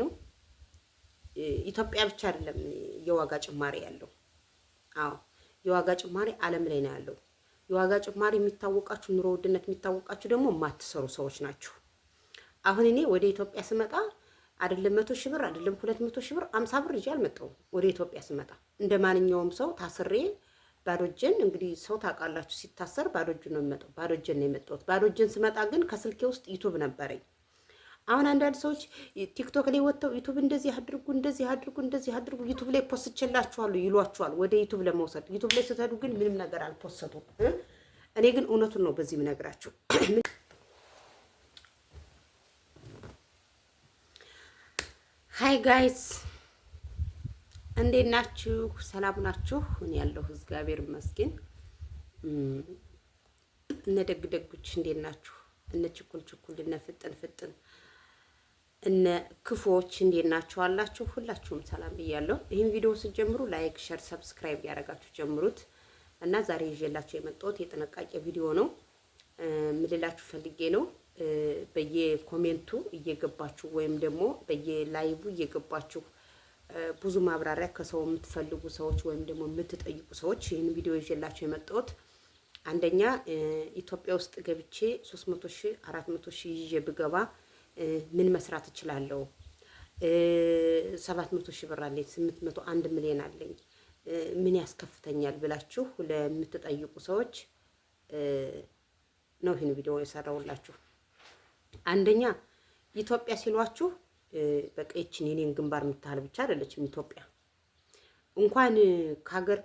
ነው። ኢትዮጵያ ብቻ አይደለም የዋጋ ጭማሪ ያለው። አዎ የዋጋ ጭማሪ ዓለም ላይ ነው ያለው። የዋጋ ጭማሪ የሚታወቃችሁ ኑሮ ውድነት የሚታወቃችሁ ደግሞ የማትሰሩ ሰዎች ናቸው። አሁን እኔ ወደ ኢትዮጵያ ስመጣ አይደለም 100 ሺህ ብር አይደለም 200 ሺህ ብር 50 ብር ይዤ አልመጣሁም። ወደ ኢትዮጵያ ስመጣ እንደ ማንኛውም ሰው ታስሬ ባዶ እጄን እንግዲህ ሰው ታውቃላችሁ፣ ሲታሰር ባዶ እጁን ነው የሚመጣው። ባዶ እጄን ነው የመጣሁት። ባዶ እጄን ስመጣ ግን ከስልኬ ውስጥ ዩቱብ ነበረኝ። አሁን አንዳንድ ሰዎች ቲክቶክ ላይ ወጥተው ዩቱብ እንደዚህ አድርጉ እንደዚህ አድርጉ እንደዚህ አድርጉ ዩቱብ ላይ ፖስትችላችኋለሁ ይሏችኋል፣ ወደ ዩቱብ ለመውሰድ። ዩቱብ ላይ ስትሄዱ ግን ምንም ነገር አልፖሰቱም። እኔ ግን እውነቱን ነው በዚህ የምነግራችሁ። ሃይ ጋይስ እንዴት ናችሁ? ሰላም ናችሁ? እኔ ያለሁ እግዚአብሔር ይመስገን። እነ ደግ ደጎች እንዴት ናችሁ? እነ ችኩል ችኩል እነ ፍጥን ፍጥን እነ ክፎች እንዴት ናችሁ አላችሁ? ሁላችሁም ሰላም ብያለሁ። ይህን ቪዲዮ ስትጀምሩ ላይክ፣ ሼር፣ ሰብስክራይብ ያደረጋችሁ ጀምሩት እና ዛሬ ይዤላችሁ የመጣሁት የጥንቃቄ ቪዲዮ ነው። ምን ልላችሁ ፈልጌ ነው፣ በየኮሜንቱ እየገባችሁ ወይም ደግሞ በየላይቭ እየገባችሁ ብዙ ማብራሪያ ከሰው የምትፈልጉ ሰዎች ወይም ደግሞ የምትጠይቁ ሰዎች ይህን ቪዲዮ ይዤላችሁ የመጣሁት አንደኛ ኢትዮጵያ ውስጥ ገብቼ 300 ሺህ 400 ሺህ ይዤ ብገባ ምን መስራት እችላለሁ? 700 ሺህ ብር አለኝ፣ 800 1 ሚሊዮን አለኝ፣ ምን ያስከፍተኛል ብላችሁ ለምትጠይቁ ሰዎች ነው ይህን ቪዲዮ የሰራሁላችሁ። አንደኛ ኢትዮጵያ ሲሏችሁ በቃ ይችን የኔን ግንባር የምታህል ብቻ አይደለችም ኢትዮጵያ። እንኳን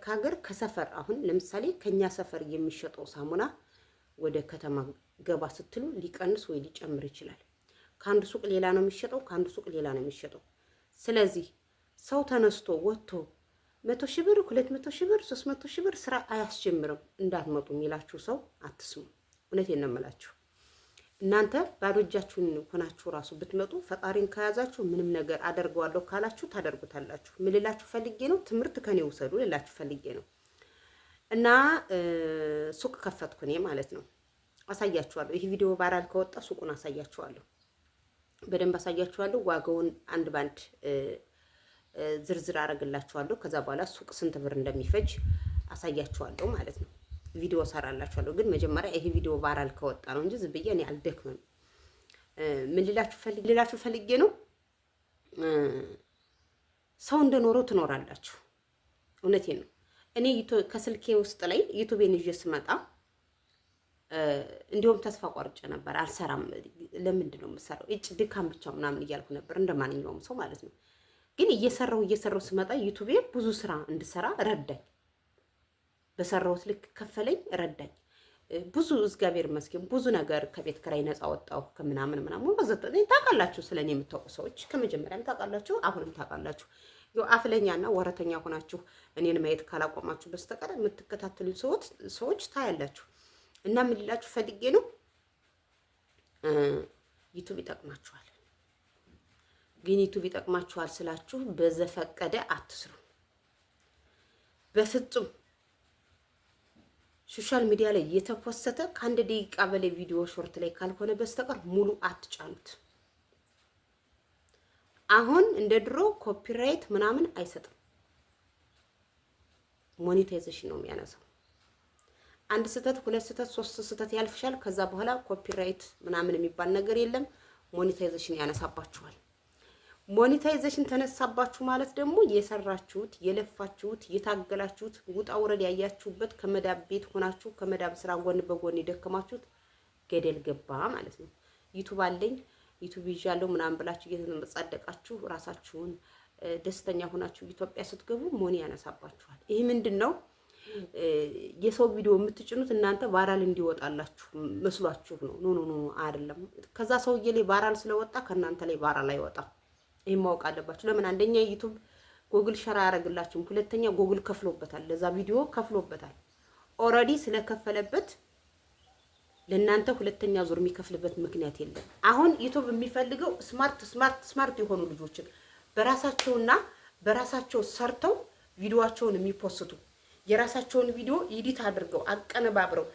ካገር ከሰፈር አሁን ለምሳሌ ከኛ ሰፈር የሚሸጠው ሳሙና ወደ ከተማ ገባ ስትሉ ሊቀንስ ወይ ሊጨምር ይችላል። ከአንዱ ሱቅ ሌላ ነው የሚሸጠው፣ ከአንዱ ሱቅ ሌላ ነው የሚሸጠው። ስለዚህ ሰው ተነስቶ ወጥቶ 100 ሺህ ብር 200 ሺህ ብር 300 ሺህ ብር ስራ አያስጀምርም እንዳትመጡ የሚላችሁ ሰው አትስሙ። እውነቴን ነው የምላችሁ። እናንተ ባዶ እጃችሁን ሆናችሁ ራሱ ብትመጡ ፈጣሪን ከያዛችሁ ምንም ነገር አደርገዋለሁ ካላችሁ ታደርጉታላችሁ። ምን ልላችሁ ፈልጌ ነው፣ ትምህርት ከኔ ውሰዱ ልላችሁ ፈልጌ ነው። እና ሱቅ ከፈትኩ እኔ ማለት ነው። አሳያችኋለሁ። ይህ ቪዲዮ ቫይራል ከወጣ ሱቁን አሳያችኋለሁ፣ በደንብ አሳያችኋለሁ። ዋጋውን አንድ ባንድ ዝርዝር አረግላችኋለሁ። ከዛ በኋላ ሱቅ ስንት ብር እንደሚፈጅ አሳያችኋለሁ ማለት ነው። ቪዲዮ ሰራላችኋለሁ። ግን መጀመሪያ ይሄ ቪዲዮ ቫይራል ከወጣ ነው እንጂ ዝም ብዬ እኔ አልደክምም። ምን ልላችሁ ፈልጌ ነው፣ ሰው እንደኖረው ትኖራላችሁ። እውነቴን ነው። እኔ ከስልኬ ውስጥ ላይ ዩቲዩብን ይዤ ስመጣ እንዲሁም ተስፋ ቆርጬ ነበር። አልሰራም። ለምንድን ነው የምሰራው? ድካም ብቻ ምናምን እያልኩ ነበር እንደማንኛውም ሰው ማለት ነው። ግን እየሰራው ስመጣ ዩቲዩብ ብዙ ስራ እንድሰራ ረዳኝ። በሰራሁት ልክ ከፈለኝ፣ ረዳኝ። ብዙ እግዚአብሔር ይመስገን ብዙ ነገር ከቤት ኪራይ ነፃ ወጣሁ ከምናምን ወዘተ። ታውቃላችሁ፣ ስለኔ የምታውቁ ሰዎች ከመጀመሪያም ታውቃላችሁ፣ አሁንም ታውቃላችሁ። ያው አፍለኛና ወረተኛ ሆናችሁ እኔን ማየት ካላቆማችሁ በስተቀር የምትከታተሉ ሰዎች ታያላችሁ። እና ምን ልላችሁ ፈልጌ ነው፣ ዩቲዩብ ይጠቅማችኋል። ግን ዩቲዩብ ይጠቅማችኋል ስላችሁ በዘፈቀደ አትስሩ በፍጹም። ሶሻል ሚዲያ ላይ የተፖሰተ ከአንድ ደቂቃ በላይ ቪዲዮ ሾርት ላይ ካልሆነ በስተቀር ሙሉ አትጫኑት። አሁን እንደ ድሮ ኮፒራይት ምናምን አይሰጥም። ሞኔታይዜሽን ነው የሚያነሳው። አንድ ስህተት፣ ሁለት ስህተት፣ ሶስት ስህተት ያልፍሻል። ከዛ በኋላ ኮፒራይት ምናምን የሚባል ነገር የለም። ሞኔታይዜሽን ያነሳባችኋል። ሞኔታይዜሽን ተነሳባችሁ ማለት ደግሞ የሰራችሁት፣ የለፋችሁት፣ የታገላችሁት፣ ውጣ ውረድ ያያችሁበት ከመዳብ ቤት ሆናችሁ ከመዳብ ስራ ጎን በጎን የደከማችሁት ገደል ገባ ማለት ነው። ዩቲዩብ አለኝ ዩቲዩብ ይዣለሁ ምናምን ብላችሁ እየተመጻደቃችሁ ራሳችሁን ደስተኛ ሆናችሁ ኢትዮጵያ ስትገቡ ሞኒ ያነሳባችኋል። ይሄ ምንድነው? የሰው ቪዲዮ የምትጭኑት እናንተ ቫይራል እንዲወጣላችሁ መስሏችሁ ነው። ኖ አይደለም። ከዛ ሰውዬ ላይ ቫይራል ስለወጣ ከእናንተ ላይ ቫይራል አይወጣም። ይሄን ማወቅ አለባችሁ። ለምን? አንደኛ ዩቲዩብ ጎግል ሸራ ያደርግላችሁ፣ ሁለተኛ ጎግል ከፍሎበታል፣ ለዛ ቪዲዮ ከፍሎበታል። ኦልሬዲ ስለከፈለበት ለእናንተ ሁለተኛ ዙር የሚከፍልበት ምክንያት የለም። አሁን ዩቲዩብ የሚፈልገው ስማርት የሆኑ ልጆችን በራሳቸው ሰርተው ቪዲዮአቸውን የሚፖስቱ የራሳቸውን ቪዲዮ ኤዲት አድርገው አቀነባብረው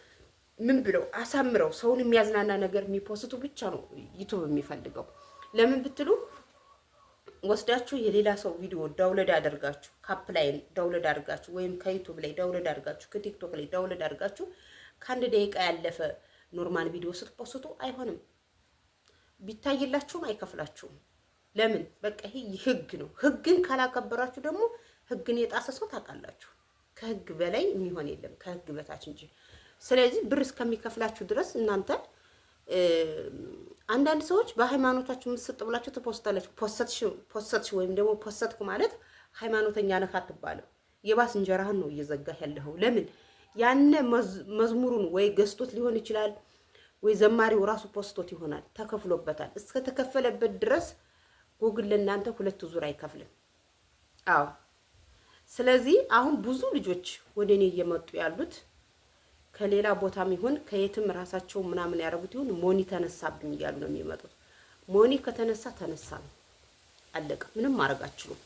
ምን ብለው አሳምረው ሰውን የሚያዝናና ነገር የሚፖስቱ ብቻ ነው ዩቲዩብ የሚፈልገው። ለምን ብትሉ ወስዳችሁ የሌላ ሰው ቪዲዮ ዳውንሎድ አድርጋችሁ ካፕ ላይ ዳውንሎድ አድርጋችሁ ወይም ከዩቲዩብ ላይ ዳውንሎድ አድርጋችሁ ከቲክቶክ ላይ ዳውንሎድ አድርጋችሁ ከአንድ ደቂቃ ያለፈ ኖርማል ቪዲዮ ስትፖስቱ አይሆንም። ቢታይላችሁም አይከፍላችሁም። ለምን? በቃ ይሄ ህግ ነው። ህግን ካላከበራችሁ ደግሞ ህግን የጣሰ ሰው ታውቃላችሁ። ከህግ በላይ የሚሆን የለም ከህግ በታች እንጂ። ስለዚህ ብር እስከሚከፍላችሁ ድረስ እናንተ አንዳንድ ሰዎች በሃይማኖታችሁ ምስጥ ብላችሁ ተፖስታላችሁ። ፖስትሽ ወይም ደግሞ ፖስትኩ ማለት ሃይማኖተኛ ነህ አትባልም። የባስ እንጀራህን ነው እየዘጋህ ያለኸው። ለምን? ያነ መዝሙሩን ወይ ገዝቶት ሊሆን ይችላል ወይ ዘማሪው ራሱ ፖስቶት ይሆናል። ተከፍሎበታል። እስከ ተከፈለበት ድረስ ጉግል ለእናንተ 2 ዙር አይከፍልም። አዎ። ስለዚህ አሁን ብዙ ልጆች ወደ እኔ እየመጡ ያሉት ከሌላ ቦታም ይሁን ከየትም ራሳቸው ምናምን ያደረጉት ይሁን ሞኒ ተነሳብኝ እያሉ ነው የሚመጡት። ሞኒ ከተነሳ ተነሳ ነው፣ አለቀ። ምንም ማድረግ አትችሉም።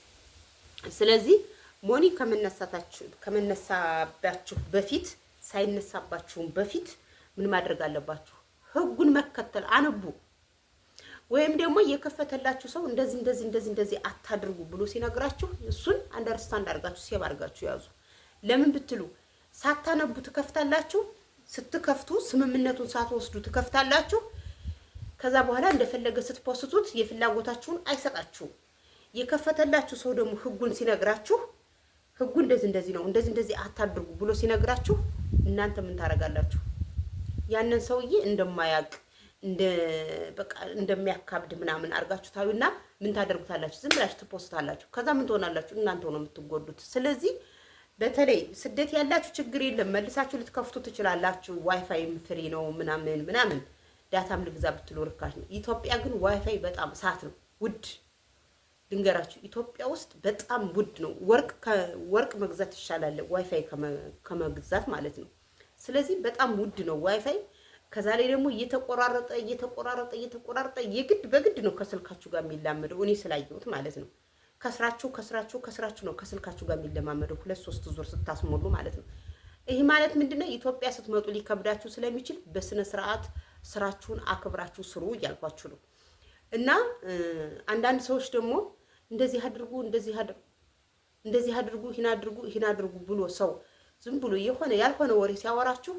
ስለዚህ ሞኒ ከመነሳባችሁ በፊት ሳይነሳባችሁም በፊት ምን ማድረግ አለባችሁ? ህጉን መከተል አንቡ። ወይም ደግሞ የከፈተላችሁ ሰው እንደዚህ አታድርጉ ብሎ ሲነግራችሁ እሱን አንደርስታንድ አድርጋችሁ ሴቭ አድርጋችሁ ያዙ። ለምን ብትሉ ሳታነቡ ትከፍታላችሁ። ስትከፍቱ ስምምነቱን ሳትወስዱ ትከፍታላችሁ። ከዛ በኋላ እንደፈለገ ስትፖስቱት የፍላጎታችሁን አይሰጣችሁም። የከፈተላችሁ ሰው ደግሞ ህጉን ሲነግራችሁ ህጉ እንደዚህ ነው እንደዚህ አታድርጉ ብሎ ሲነግራችሁ እናንተ ምን ታረጋላችሁ? ያንን ሰውዬ እንደማያውቅ በቃ እንደሚያካብድ ምናምን አድርጋችሁ ታዩና ምን ታደርጉታላችሁ? ዝም ብላችሁ ትፖስታላችሁ። ከዛ ምን ትሆናላችሁ? እናንተው ነው የምትጎዱት። ስለዚህ በተለይ ስደት ያላችሁ ችግር የለም፣ መልሳችሁ ልትከፍቱ ትችላላችሁ። ዋይፋይም ፍሪ ነው ምናምን ዳታም ልግዛ ብትሉ ርካሽ ነው። ኢትዮጵያ ግን ዋይፋይ በጣም እሳት ነው፣ ውድ ልንገራችሁ። ኢትዮጵያ ውስጥ በጣም ውድ ነው። ወርቅ መግዛት ይሻላል ዋይፋይ ከመግዛት ማለት ነው። ስለዚህ በጣም ውድ ነው ዋይፋይ። ከዛ ላይ ደግሞ እየተቆራረጠ የግድ በግድ ነው ከስልካችሁ ጋር የሚላመደው። እኔ ስላየሁት ማለት ነው። ከስራችሁ ነው ከስልካችሁ ጋር የሚለማመደው 2-3 ዙር ስታስሞሉ ማለት ነው። ይሄ ማለት ምንድነው? ኢትዮጵያ ስትመጡ ሊከብዳችሁ ስለሚችል በስነ ስርዓት ስራችሁን አክብራችሁ ስሩ እያልኳችሁ ነው። እና አንዳንድ ሰዎች ደግሞ እንደዚህ አድርጉ ይህን አድርጉ ብሎ ሰው ዝም ብሎ ያልሆነ ወሬ ሲያወራችሁ